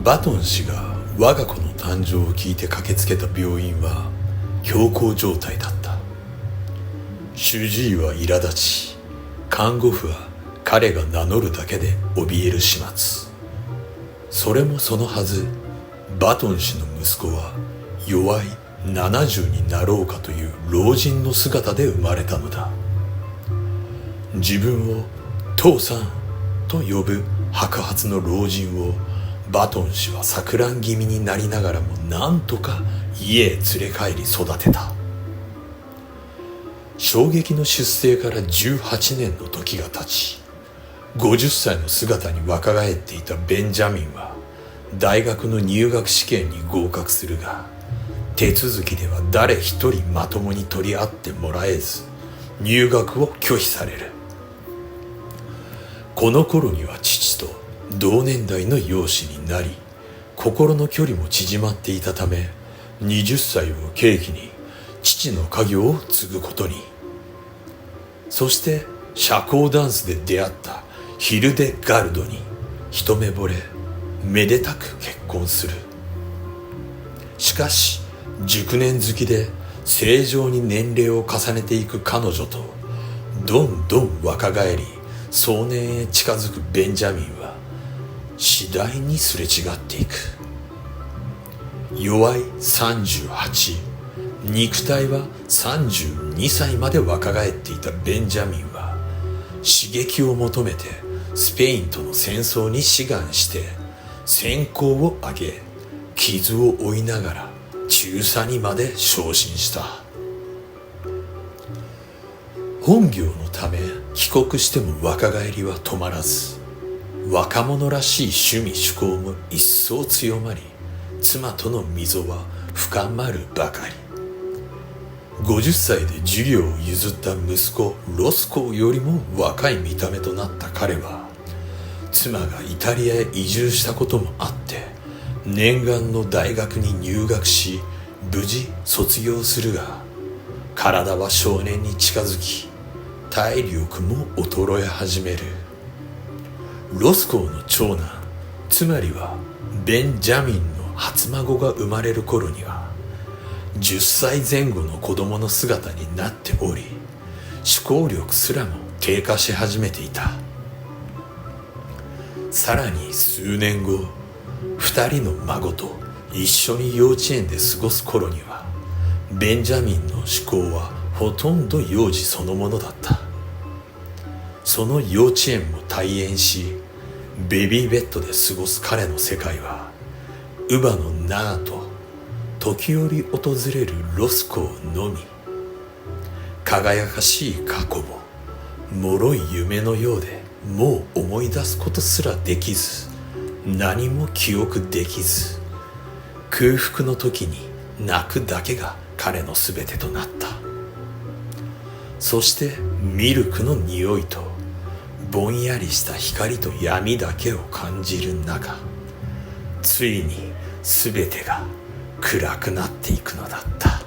バトン氏が我が子の誕生を聞いて駆けつけた病院は強行状態だった。主治医は苛立ち、看護婦は彼が名乗るだけで怯える始末。それもそのはず、バトン氏の息子は弱い70になろうかという老人の姿で生まれたのだ。自分を父さんと呼ぶ白髪の老人をバトン氏は錯乱気味になりながらも何とか家へ連れ帰り育てた。衝撃の出生から18年の時が経ち、50歳の姿に若返っていたベンジャミンは大学の入学試験に合格するが、手続きでは誰一人まともに取り合ってもらえず入学を拒否される。この頃には父と同年代の養子になり、心の距離も縮まっていたため、20歳を契機に父の家業を継ぐことに。そして社交ダンスで出会ったヒルデガルドに一目惚れ、めでたく結婚する。しかし熟年好きで正常に年齢を重ねていく彼女とどんどん若返り壮年へ近づくベンジャミンは次第にすれ違っていく。弱い38、肉体は32歳まで若返っていたベンジャミンは刺激を求めてスペインとの戦争に志願して戦功を挙げ、傷を負いながら中佐にまで昇進した。本業のため帰国しても若返りは止まらず、若者らしい趣味趣向も一層強まり、妻との溝は深まるばかり。50歳で授業を譲った息子ロスコよりも若い見た目となった彼は、妻がイタリアへ移住したこともあって念願の大学に入学し、無事卒業するが、体は少年に近づき体力も衰え始める。ロスコーの長男、つまりはベンジャミンの初孫が生まれる頃には10歳前後の子供の姿になっており、思考力すらも低下し始めていた。さらに数年後、2人の孫と一緒に幼稚園で過ごす頃にはベンジャミンの思考はほとんど幼児そのものだった。その幼稚園も退園し、ベビーベッドで過ごす彼の世界は乳母のナナと時折訪れるロスコーのみ。輝かしい過去も脆い夢のようで、もう思い出すことすらできず、何も記憶できず、空腹の時に泣くだけが彼のすべてとなった。そしてミルクの匂いとぼんやりした光と闇だけを感じる中、ついにすべてが暗くなっていくのだった。